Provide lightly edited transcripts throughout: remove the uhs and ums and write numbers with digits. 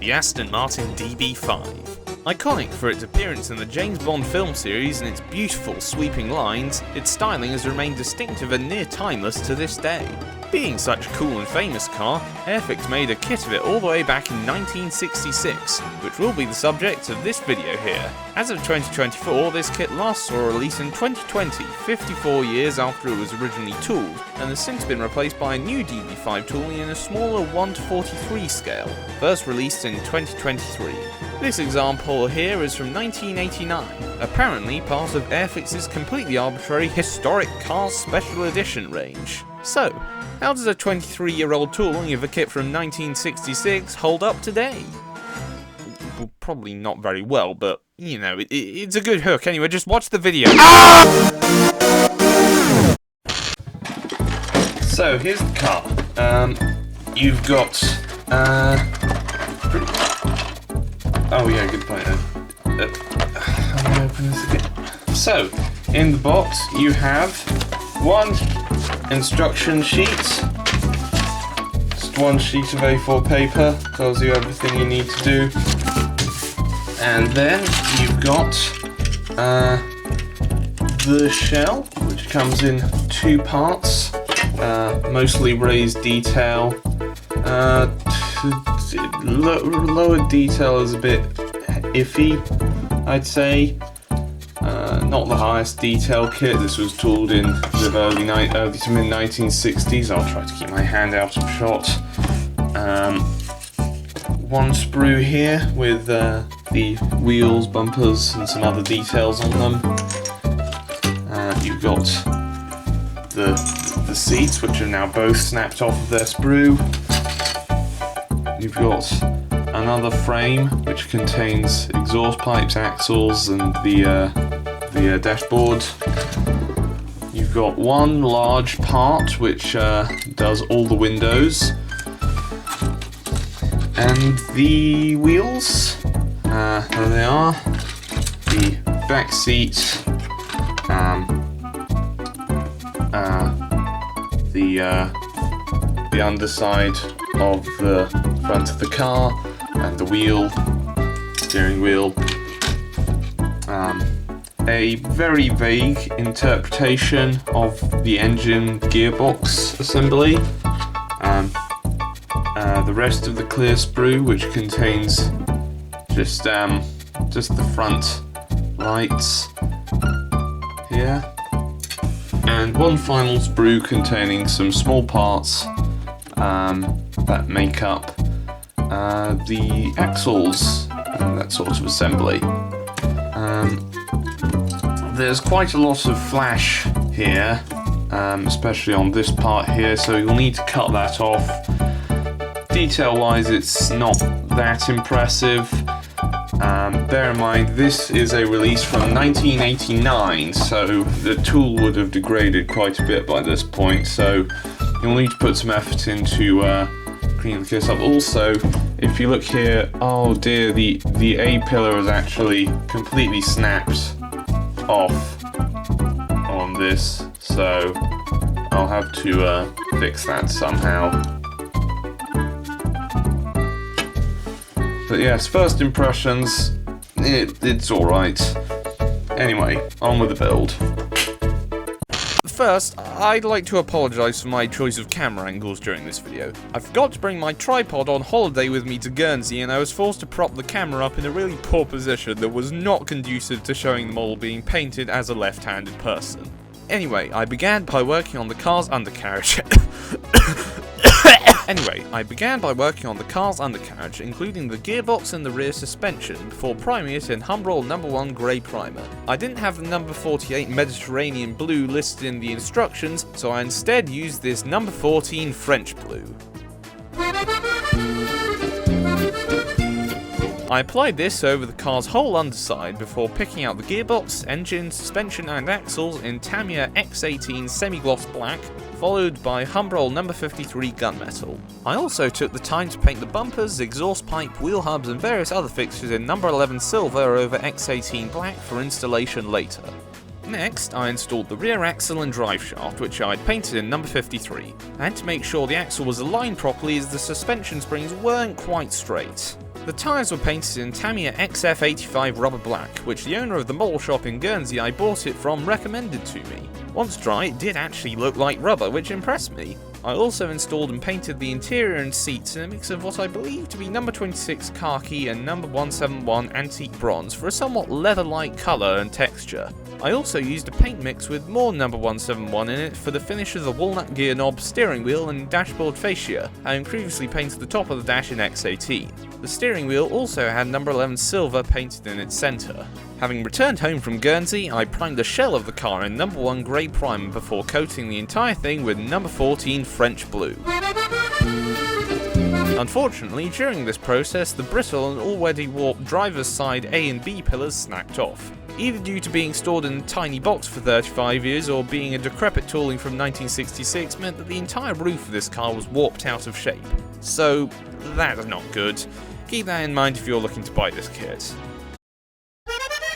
the Aston Martin DB5. Iconic for its appearance in the James Bond film series and its beautiful sweeping lines, its styling has remained distinctive and near timeless to this day. Being such a cool and famous car, Airfix made a kit of it all the way back in 1966, which will be the subject of this video here. As of 2024, this kit last saw a release in 2020, 54 years after it was originally tooled, and has since been replaced by a new DB5 tooling in a smaller 1:43 scale, first released in 2023. This example here is from 1989, apparently part of Airfix's completely arbitrary Historic Cars Special Edition range. So, how does a 23-year-old tooling of a kit from 1966 hold up today? Well, probably not very well, but, you know, it's a good hook. Anyway, just watch the video. So, here's the car. You've got, oh yeah, good point then. How do I open this again? So, in the box you have one instruction sheet. Just one sheet of A4 paper, tells you everything you need to do. And then you've got the shell, which comes in two parts, mostly raised detail. Lower detail is a bit iffy, I'd say. Not the highest detail kit. This was tooled in the early to mid 1960s. I'll try to keep my hand out of shot. One sprue here with the wheels, bumpers, and some other details on them. You've got the seats, which are now both snapped off of their sprue. You've got another frame which contains exhaust pipes, axles, and the dashboard. You've got one large part which does all the windows, and the wheels. There they are. The back seat, the underside of the front of the car, and the wheel, steering wheel. A very vague interpretation of the engine gearbox assembly. The rest of the clear sprue, which contains just the front lights here, and one final sprue containing some small parts that make up the axles and that sort of assembly. There's quite a lot of flash here, especially on this part here, so you'll need to cut that off. Detail-wise, it's not that impressive. Bear in mind, this is a release from 1989, so the tool would have degraded quite a bit by this point, so you'll need to put some effort into cleaning the kit up. Also, if you look here, oh dear, the A-pillar is actually completely snapped off on this, so I'll have to fix that somehow. But yes, first impressions, it's alright. Anyway, on with the build. First, I'd like to apologise for my choice of camera angles during this video. I forgot to bring my tripod on holiday with me to Guernsey, and I was forced to prop the camera up in a really poor position that was not conducive to showing the model being painted as a left-handed person. Anyway, I began by working on the car's undercarriage. Including the gearbox and the rear suspension, before priming it in Humbrol No. 1 grey primer. I didn't have the number 48 Mediterranean blue listed in the instructions, so I instead used this number 14 French blue. I applied this over the car's whole underside before picking out the gearbox, engine, suspension and axles in Tamiya X18 semi-gloss black, followed by Humbrol No. 53 gunmetal. I also took the time to paint the bumpers, exhaust pipe, wheel hubs and various other fixtures in No. 11 silver over X18 black for installation later. Next, I installed the rear axle and drive shaft, which I'd painted in No. 53. I had to make sure the axle was aligned properly as the suspension springs weren't quite straight. The tyres were painted in Tamiya XF85 rubber black, which the owner of the model shop in Guernsey I bought it from recommended to me. Once dry, it did actually look like rubber, which impressed me. I also installed and painted the interior and seats in a mix of what I believe to be number 26 khaki and number 171 antique bronze for a somewhat leather-like colour and texture. I also used a paint mix with more number 171 in it for the finish of the walnut gear knob, steering wheel and dashboard fascia, having previously painted the top of the dash in X18. The steering wheel also had number 11 silver painted in its centre. Having returned home from Guernsey, I primed the shell of the car in number 1 grey primer before coating the entire thing with number 14 French blue. Unfortunately, during this process, the brittle and already warped driver's side A and B pillars snapped off, either due to being stored in a tiny box for 35 years or being a decrepit tooling from 1966 meant that the entire roof of this car was warped out of shape. So, that is not good. Keep that in mind if you're looking to buy this kit.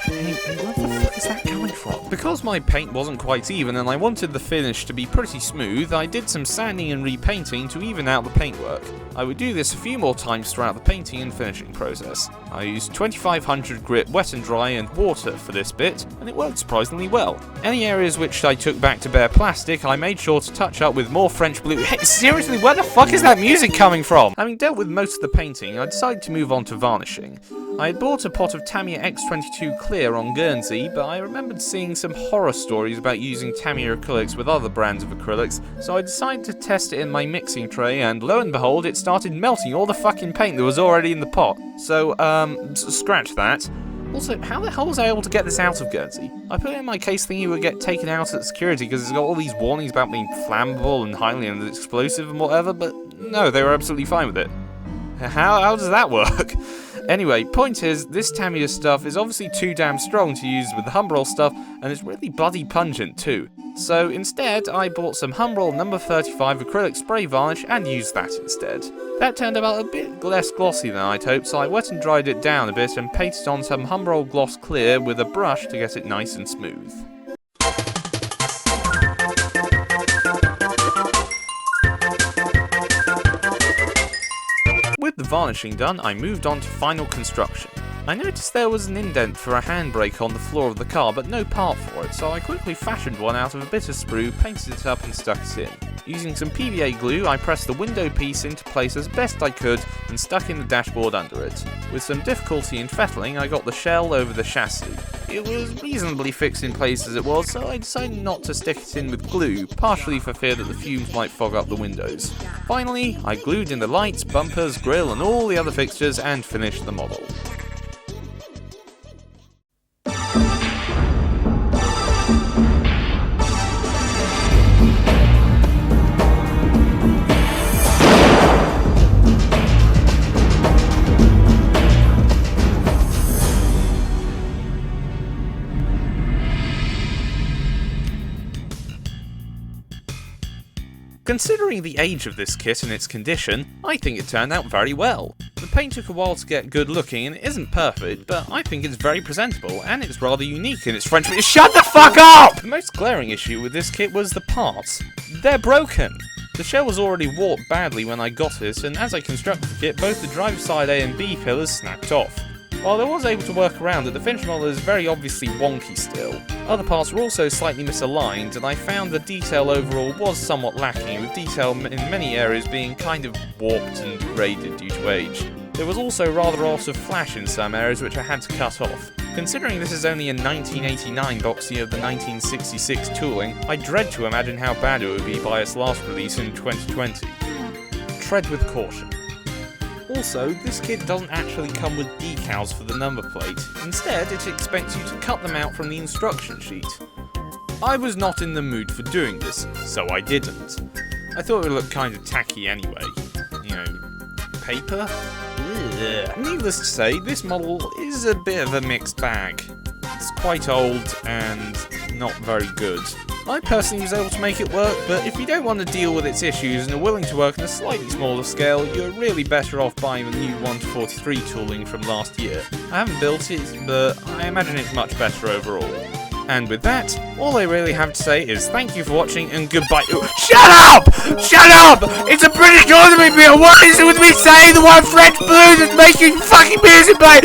Hey, where the fuck is that coming from? Because my paint wasn't quite even and I wanted the finish to be pretty smooth, I did some sanding and repainting to even out the paintwork. I would do this a few more times throughout the painting and finishing process. I used 2500 grit wet and dry and water for this bit, and it worked surprisingly well. Any areas which I took back to bare plastic, I made sure to touch up with more French blue. Hey, seriously, where the fuck is that music coming from? Having dealt with most of the painting, I decided to move on to varnishing. I had bought a pot of Tamiya X22 Clear on Guernsey, but I remembered seeing some horror stories about using Tamiya acrylics with other brands of acrylics, so I decided to test it in my mixing tray, and lo and behold, it started melting all the fucking paint that was already in the pot. So, scratch that. Also, how the hell was I able to get this out of Guernsey? I put it in my case thinking it would get taken out at security because it's got all these warnings about being flammable and highly explosive and whatever, but no, they were absolutely fine with it. How does that work? Anyway, point is, this Tamiya stuff is obviously too damn strong to use with the Humbrol stuff, and it's really bloody pungent too. So instead, I bought some Humbrol number 35 acrylic spray varnish and used that instead. That turned out a bit less glossy than I'd hoped, so I wet and dried it down a bit and painted on some Humbrol Gloss Clear with a brush to get it nice and smooth. With the varnishing done, I moved on to final construction. I noticed there was an indent for a handbrake on the floor of the car, but no part for it, so I quickly fashioned one out of a bit of sprue, painted it up and stuck it in. Using some PVA glue, I pressed the window piece into place as best I could and stuck in the dashboard under it. With some difficulty in fettling, I got the shell over the chassis. It was reasonably fixed in place as it was, so I decided not to stick it in with glue, partially for fear that the fumes might fog up the windows. Finally, I glued in the lights, bumpers, grille and all the other fixtures and finished the model. Considering the age of this kit and its condition, I think it turned out very well. The paint took a while to get good looking and it isn't perfect, but I think it's very presentable and it's rather unique in its French. Shut the fuck up! The most glaring issue with this kit was the parts. They're broken. The shell was already warped badly when I got it, and as I constructed the kit, both the driver's side A and B pillars snapped off. While I was able to work around it, the finished model is very obviously wonky still. Other parts were also slightly misaligned, and I found the detail overall was somewhat lacking, with detail in many areas being kind of warped and degraded due to age. There was also rather a lot of flash in some areas which I had to cut off. Considering this is only a 1989 boxing of the 1966 tooling, I dread to imagine how bad it would be by its last release in 2020. Tread with caution. Also, this kit doesn't actually come with decals for the number plate. Instead, it expects you to cut them out from the instruction sheet. I was not in the mood for doing this, so I didn't. I thought it would look kind of tacky anyway. You know, paper? Ugh. Needless to say, this model is a bit of a mixed bag. It's quite old and not very good. I personally was able to make it work, but if you don't want to deal with its issues and are willing to work on a slightly smaller scale, you're really better off buying the new 1:43 tooling from last year. I haven't built it, but I imagine it's much better overall. And with that, all I really have to say is thank you for watching and goodbye. Shut up! Shut up! It's a British tournament, but what is it with me saying the word French blues and making fucking music play?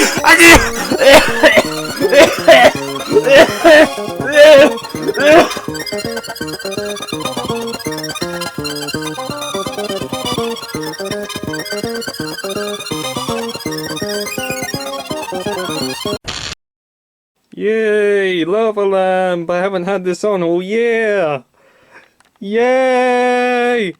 Yay, lava lamp! I haven't had this on all year! Yay!